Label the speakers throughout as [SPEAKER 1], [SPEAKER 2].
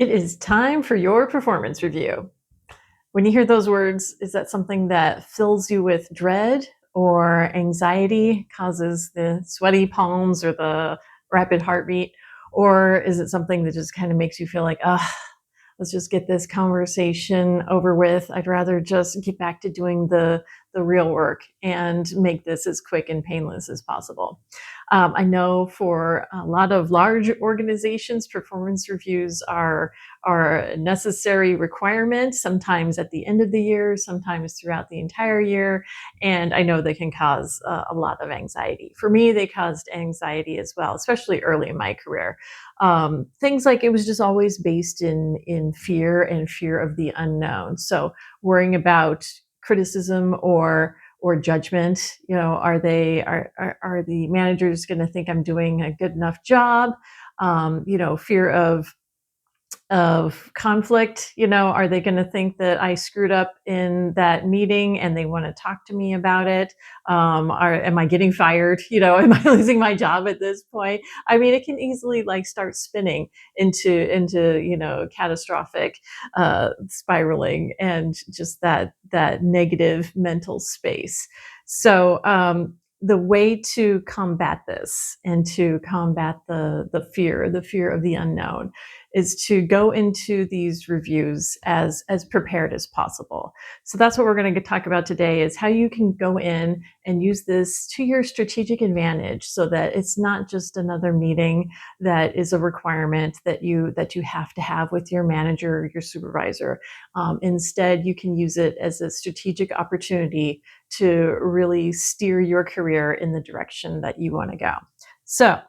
[SPEAKER 1] It is time for your performance review. When you hear those words, is that something that fills you with dread or anxiety, causes the sweaty palms or the rapid heartbeat? Or is it something that just kind of makes you feel like, let's just get this conversation over with. I'd rather just get back to doing the real work and make this as quick and painless as possible. I know for a lot of large organizations, performance reviews are a necessary requirement, sometimes at the end of the year, sometimes throughout the entire year. And I know they can cause a lot of anxiety. For me, they caused anxiety as well, especially early in my career. Things like it was just always based in fear and fear of the unknown. So worrying about criticism or judgment. Are the managers going to think I'm doing a good enough job? Fear of conflict. Are they going to think that I screwed up in that meeting and they want to talk to me about it? Am I getting fired? Am I losing my job at this point? I mean, it can easily like start spinning into catastrophic spiraling and just that negative mental space. So the way to combat this and to combat the fear of the unknown is to go into these reviews as prepared as possible. So that's what we're going to talk about today, is how you can go in and use this to your strategic advantage, so that it's not just another meeting that is a requirement that you have to have with your manager or your supervisor. Instead, you can use it as a strategic opportunity to really steer your career in the direction that you want to go. So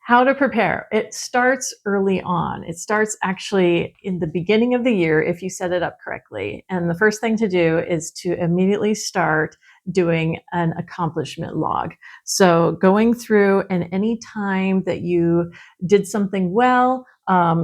[SPEAKER 1] how to prepare. It starts early on. It starts actually in the beginning of the year if you set it up correctly. And the first thing to do is to immediately start doing an accomplishment log. So going through, and any time that you did something well,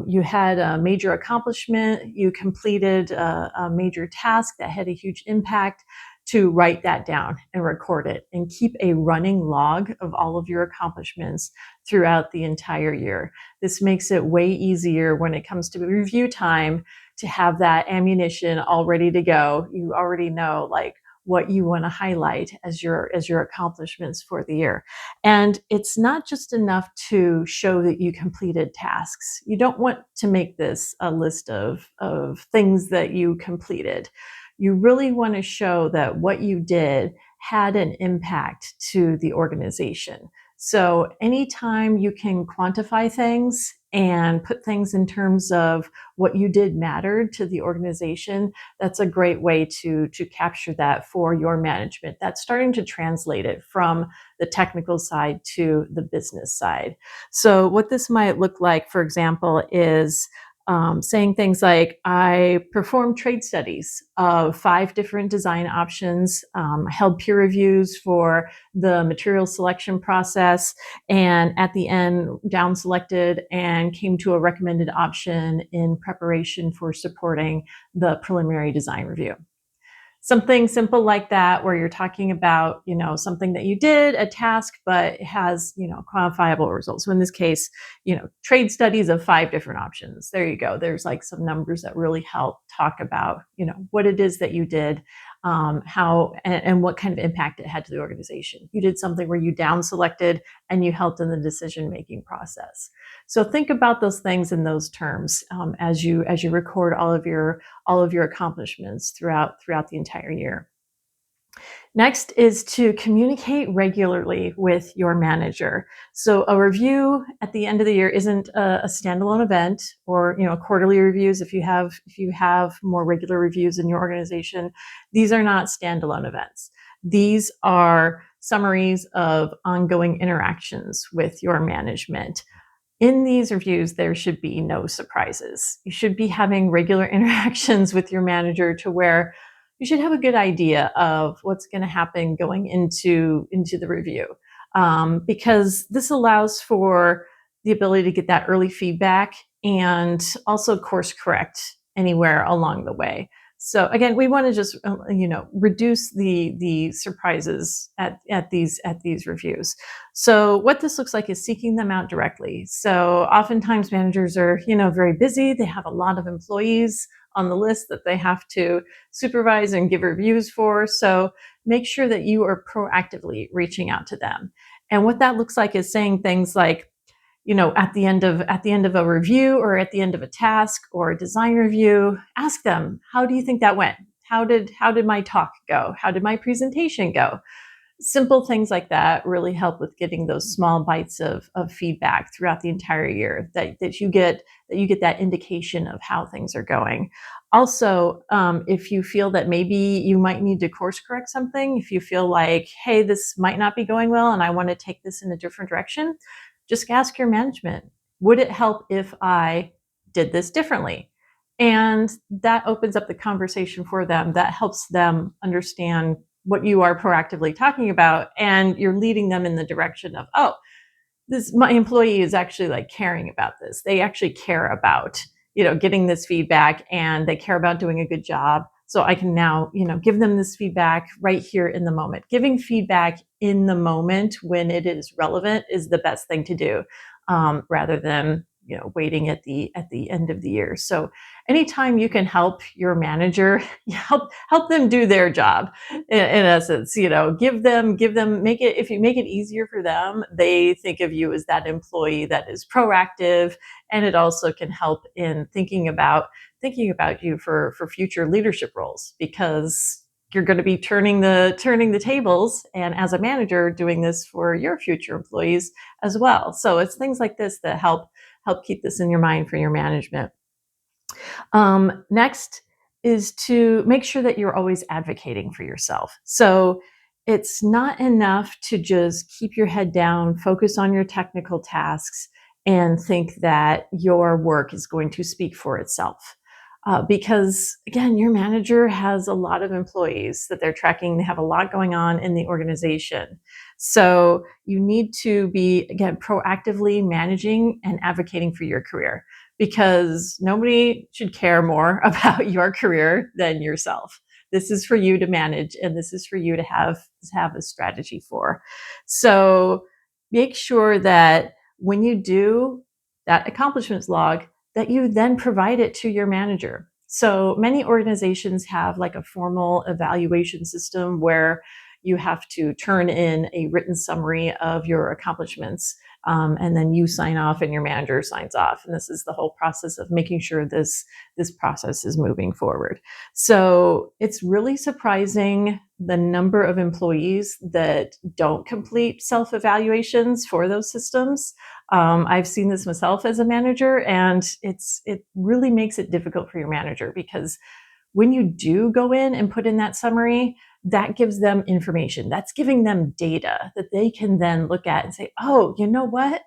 [SPEAKER 1] you had a major accomplishment, you completed a major task that had a huge impact, to write that down and record it and keep a running log of all of your accomplishments throughout the entire year. This makes it way easier when it comes to review time to have that ammunition all ready to go. You already know like what you want to highlight as your accomplishments for the year. And it's not just enough to show that you completed tasks. You don't want to make this a list of things that you completed. You really want to show that what you did had an impact to the organization. So anytime you can quantify things and put things in terms of what you did mattered to the organization, that's a great way to capture that for your management. That's starting to translate it from the technical side to the business side. So what this might look like, for example, is saying things like, I performed trade studies of 5 different design options, held peer reviews for the material selection process, and at the end down selected and came to a recommended option in preparation for supporting the preliminary design review. Something simple like that, where you're talking about, something that you did, a task, but it has, quantifiable results. So in this case, trade studies of 5 different options. There you go. There's like some numbers that really help talk about, what it is that you did, how and what kind of impact it had to the organization. You did something where you down selected and you helped in the decision-making process. So think about those things in those terms as you record all of your accomplishments throughout the entire year. Next is to communicate regularly with your manager. So a review at the end of the year isn't a standalone event, or quarterly reviews. If you have more regular reviews in your organization, these are not standalone events. These are summaries of ongoing interactions with your management. In these reviews, there should be no surprises. You should be having regular interactions with your manager to where you should have a good idea of what's going to happen going into the review, because this allows for the ability to get that early feedback and also course correct anywhere along the way. So again, we want to just reduce the surprises at these reviews. So what this looks like is seeking them out directly. So oftentimes managers are very busy. They have a lot of employees on the list that they have to supervise and give reviews for. So make sure that you are proactively reaching out to them. And what that looks like is saying things like, at the end of a review or at the end of a task or a design review, ask them, how do you think that went? How did my talk go? How did my presentation go? Simple things like that really help with getting those small bites of feedback throughout the entire year, that you get that indication of how things are going. Also, if you feel that maybe you might need to course correct something, if you feel like, hey, this might not be going well and I want to take this in a different direction, just ask your management, would it help if I did this differently? And that opens up the conversation for them. That helps them understand what you are proactively talking about, and you're leading them in the direction of, oh, this, my employee is actually like caring about this. They actually care about getting this feedback, and they care about doing a good job. So I can now give them this feedback right here in the moment. Giving feedback in the moment when it is relevant is the best thing to do, rather than waiting at the end of the year. So anytime you can help your manager, help them do their job, in essence, give them, make it, if you make it easier for them, they think of you as that employee that is proactive. And it also can help in thinking about you for future leadership roles, because you're going to be turning the tables, and as a manager doing this for your future employees as well. So it's things like this that help keep this in your mind for your management. Next is to make sure that you're always advocating for yourself. So it's not enough to just keep your head down, focus on your technical tasks, and think that your work is going to speak for itself. Because again, your manager has a lot of employees that they're tracking. They have a lot going on in the organization. So you need to be, again, proactively managing and advocating for your career, because nobody should care more about your career than yourself. This is for you to manage, and this is for you to have a strategy for. So make sure that when you do that accomplishments log, that you then provide it to your manager. So many organizations have like a formal evaluation system where you have to turn in a written summary of your accomplishments, and then you sign off and your manager signs off. And this is the whole process of making sure this process is moving forward. So it's really surprising the number of employees that don't complete self-evaluations for those systems. I've seen this myself as a manager, and it really makes it difficult for your manager, because when you do go in and put in that summary, that gives them information. That's giving them data that they can then look at and say, oh, you know what?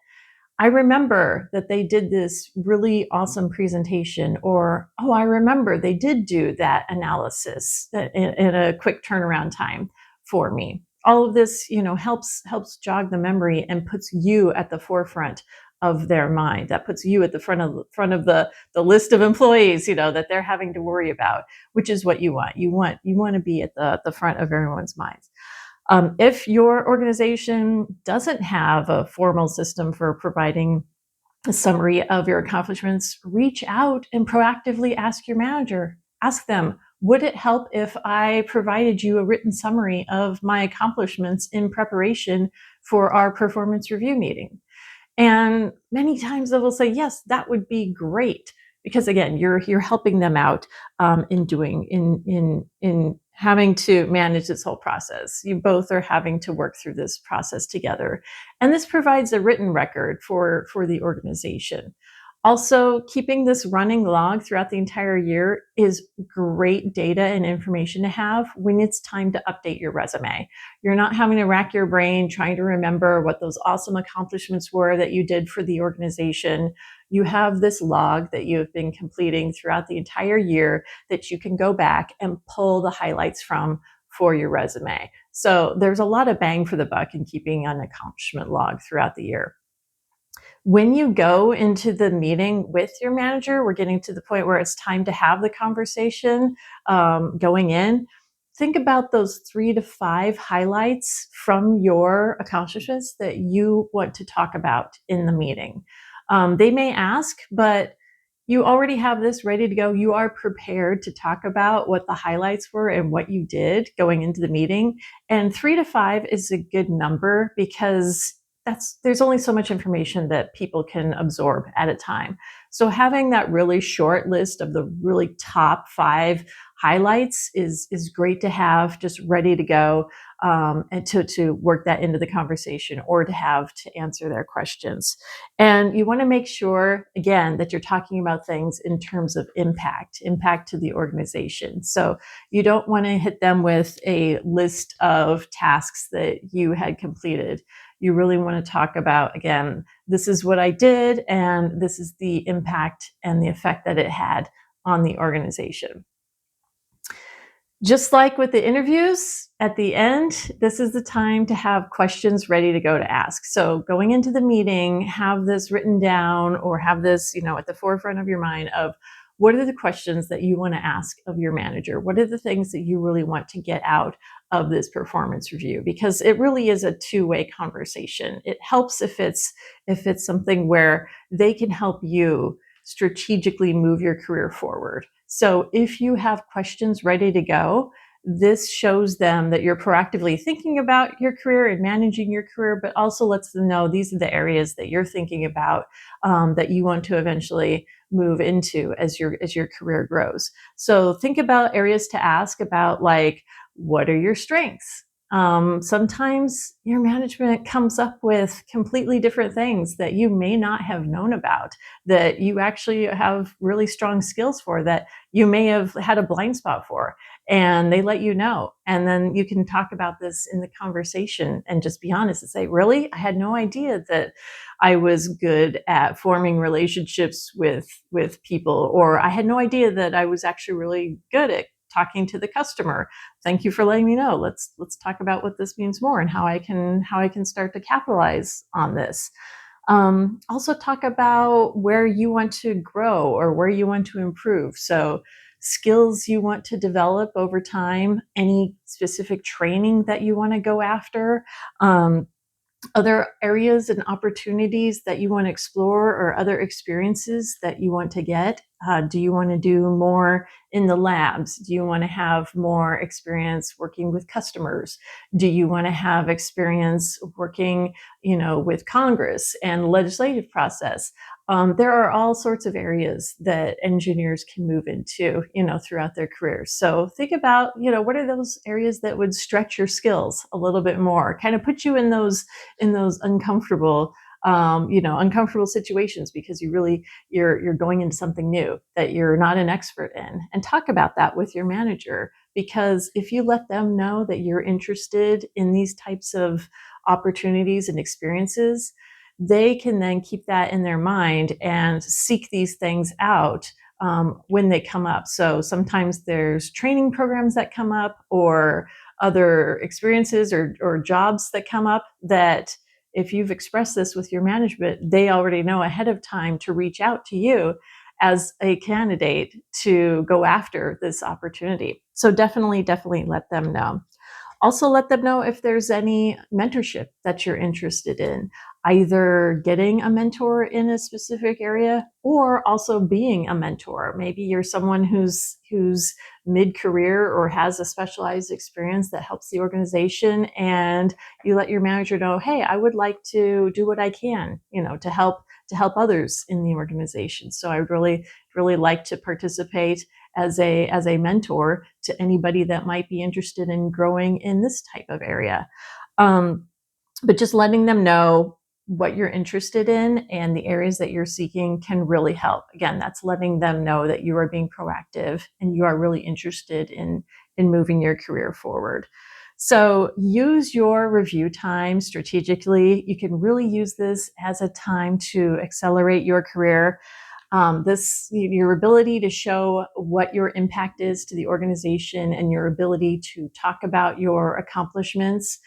[SPEAKER 1] I remember that they did this really awesome presentation, or, oh, I remember they did do that analysis in a quick turnaround time for me. All of this, helps jog the memory and puts you at the forefront of their mind. That puts you at the front of the list of employees, that they're having to worry about, which is what you want. You want to be at the front of everyone's minds. If your organization doesn't have a formal system for providing a summary of your accomplishments, reach out and proactively ask your manager. Ask them, would it help if I provided you a written summary of my accomplishments in preparation for our performance review meeting? And many times they will say, yes, that would be great. Because again, you're helping them out, in having to manage this whole process. You both are having to work through this process together. And this provides a written record for the organization. Also, keeping this running log throughout the entire year is great data and information to have when it's time to update your resume. You're not having to rack your brain trying to remember what those awesome accomplishments were that you did for the organization. You have this log that you have been completing throughout the entire year that you can go back and pull the highlights from for your resume. So there's a lot of bang for the buck in keeping an accomplishment log throughout the year. When you go into the meeting with your manager, we're getting to the point where it's time to have the conversation going in. Think about those 3 to 5 highlights from your accomplishments that you want to talk about in the meeting. They may ask, but you already have this ready to go. You are prepared to talk about what the highlights were and what you did going into the meeting. And 3 to 5 is a good number because there's only so much information that people can absorb at a time. So having that really short list of the really top 5 highlights is great to have just ready to go, and to work that into the conversation or to have to answer their questions. And you want to make sure, again, that you're talking about things in terms of impact to the organization. So you don't want to hit them with a list of tasks that you had completed. You really want to talk about, again, this is what I did, and this is the impact and the effect that it had on the organization. Just like with the interviews, at the end, this is the time to have questions ready to go to ask. So going into the meeting, have this written down or have this, at the forefront of your mind of what are the questions that you want to ask of your manager? What are the things that you really want to get out of this performance review? Because it really is a two-way conversation. It helps if it's something where they can help you strategically move your career forward. So if you have questions ready to go, this shows them that you're proactively thinking about your career and managing your career, but also lets them know these are the areas that you're thinking about, that you want to eventually move into as your career grows. So think about areas to ask about, like, what are your strengths? Sometimes your management comes up with completely different things that you may not have known about, that you actually have really strong skills for, that you may have had a blind spot for, and they let you know. And then you can talk about this in the conversation and just be honest and say, really, I had no idea that I was good at forming relationships with people, or I had no idea that I was actually really good at talking to the customer. Thank you for letting me know. Let's talk about what this means more and how I can start to capitalize on this. Also talk about where you want to grow or where you want to improve. So skills you want to develop over time, any specific training that you want to go after, other areas and opportunities that you want to explore, or other experiences that you want to get. Do you want to do more in the labs? Do you want to have more experience working with customers? Do you want to have experience working, with Congress and legislative process? There are all sorts of areas that engineers can move into, throughout their careers. So think about, what are those areas that would stretch your skills a little bit more, kind of put you in those uncomfortable situations, because you're going into something new that you're not an expert in, and talk about that with your manager. Because if you let them know that you're interested in these types of opportunities and experiences, they can then keep that in their mind and seek these things out when they come up. So sometimes there's training programs that come up, or other experiences or jobs that come up, that if you've expressed this with your management, they already know ahead of time to reach out to you as a candidate to go after this opportunity. So definitely let them know. Also, let them know if there's any mentorship that you're interested in, either getting a mentor in a specific area or also being a mentor. Maybe you're someone who's mid-career or has a specialized experience that helps the organization, and you let your manager know, hey, I would like to do what I can, to help others in the organization. So I would really like to participate as a mentor to anybody that might be interested in growing in this type of area. Um, but just letting them know what you're interested in and the areas that you're seeking can really help. Again, that's letting them know that you are being proactive and you are really interested in moving your career forward. So use your review time strategically. You can really use this as a time to accelerate your career. Your ability to show what your impact is to the organization and your ability to talk about your accomplishments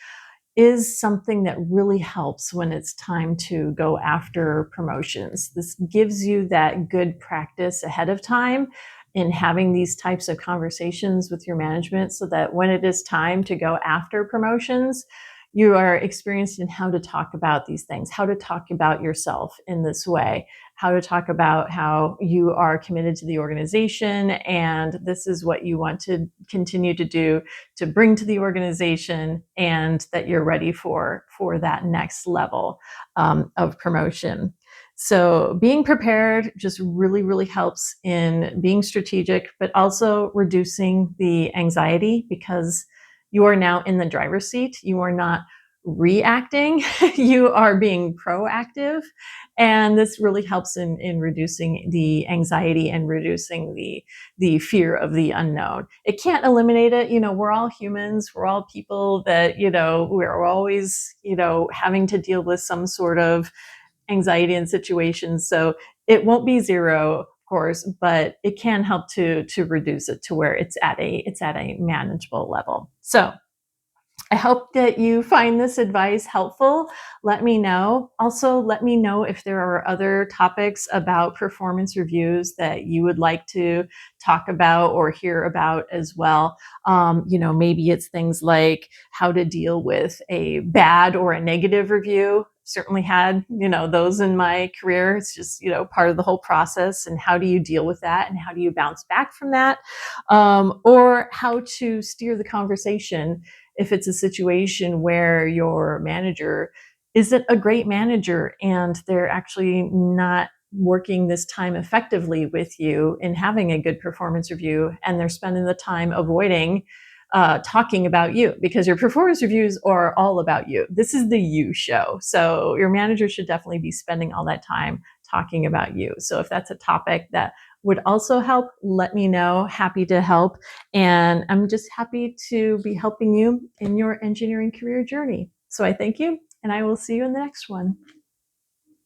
[SPEAKER 1] is something that really helps when it's time to go after promotions. This gives you that good practice ahead of time in having these types of conversations with your management so that when it is time to go after promotions, you are experienced in how to talk about these things, how to talk about yourself in this way, how to talk about how you are committed to the organization and this is what you want to continue to do to bring to the organization, and that you're ready for that next level of promotion. So being prepared just really, really helps in being strategic, but also reducing the anxiety because you are now in the driver's seat. You are not reacting, you are being proactive. And this really helps in reducing the anxiety and reducing the fear of the unknown. It can't eliminate it. We're all humans. We're all people that, we're always, having to deal with some sort of anxiety in situations. So it won't be zero, of course, but it can help to reduce it to where it's at a manageable level. So I hope that you find this advice helpful. Let me know. Also, let me know if there are other topics about performance reviews that you would like to talk about or hear about as well. Maybe it's things like how to deal with a bad or a negative review. Certainly had, those in my career. It's just, part of the whole process. And how do you deal with that? And how do you bounce back from that? Or how to steer the conversation if it's a situation where your manager isn't a great manager and they're actually not working this time effectively with you in having a good performance review, and they're spending the time avoiding talking about you because your performance reviews are all about you. This is the you show. So your manager should definitely be spending all that time talking about you. So if that's a topic that would also help, let me know. Happy to help. And I'm just happy to be helping you in your engineering career journey. So I thank you, and I will see you in the next one.